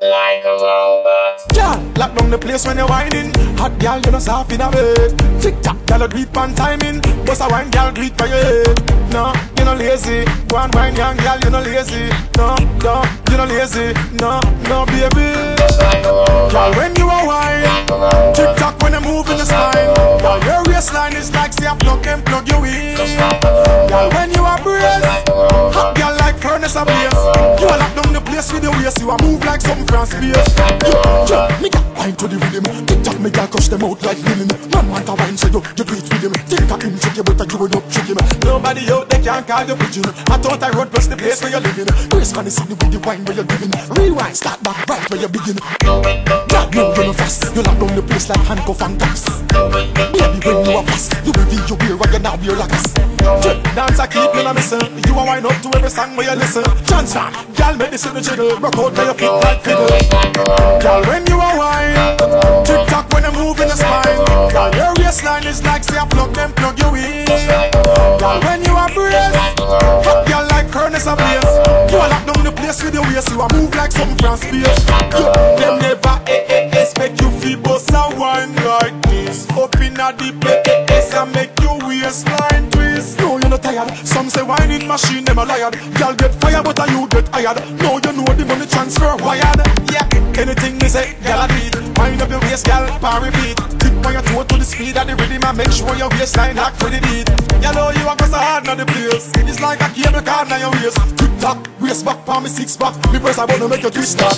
Like a robot. Girl, lock down the place when you're whining. Hot girl, you know soft in a bed. Tick tock, girl, do it pan timing. Bust a wine, girl, do it by your head. No, you no lazy. Go and wine, young girl, you no lazy. No, you no lazy. No, baby. Girl, when you are wine, tick tock when you move in the spine. Girl, your waistline is like say a plug and plug you in. Girl, when you are brace, hot girl like furnace a blaze. You are lock down the place with your waist. You are move like something from space. Me got wine to the rhythm. Tick tock, me got crush them out like linen. Man want a wine, so you do it with him. Tick tock him, check you, but you would up trick him. Nobody out there can call you pigeon. I thought I run past the place where you're living. Grace man is sitting with the wine where you're giving. Rewind, start back right where you begin. God, no, you're no fast. You lock down the place like handcuff and gas. Baby, when you are fast, you reveal your beer while you now wear like us. Dance I keep you not missing. You are wine up to every song where you listen. Chance man, girl, make this in the jiggle. Rock out where you feet like fiddle. Girl, when you are wine, tick tock when you move in the spine. Girl, your waistline is like say I plug them, plug you in. Girl, when you are brace, hot girl like furnace a blaze. You are lock down the place with your waist. You are move like something from space. Them never expect you feel bust a wine like this. Up in a deep place and make your waistline twist. No, you're not tired. Some say whining machine, them a liar. Girl get fire, but you get hired. No, you know the money transfer wired. Yeah, anything they say, girl I do it. Wind up your waist, girl, power repeat. Tip on your toe to the speed of the rhythm and make sure your waistline locked to the beat. You know you are cause hard on the place. It is like a cable car on your waist. Tick tock, waist back, palm me six back. Me press I wanna make you twist up.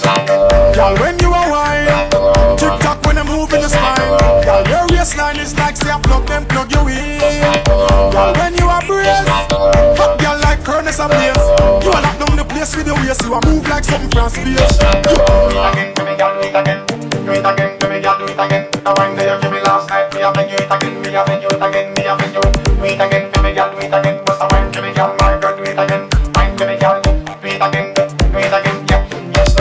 Girl, when you are wine, tick tock when you move in the spine. Girl, your waistline is like say I plug them, plug you in. Girl, when you are brace, hot girl like furnace a blaze. You are lock down the place with your waist. You are move like something from space. Do it again, do me girl, do it again. Do it again, do me girl, do it again. The wine that you give me last night, me have you it again, me have you it again, me have you. Do it again, do me girl, do it again. What's the wine, do me girl, my girl, do it again. Wine, do me girl, do it again, do it again, yeah, yes,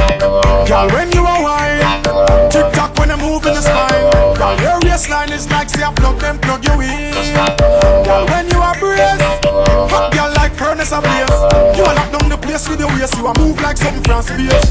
girl, when you are wine, tick tock when you move in the spine. Girl, your waistline is like say I plug them, plug you in. Girl, when you are brace, hot girl like furnace a blaze. You are lock down the place with your waist. You are move like something from space.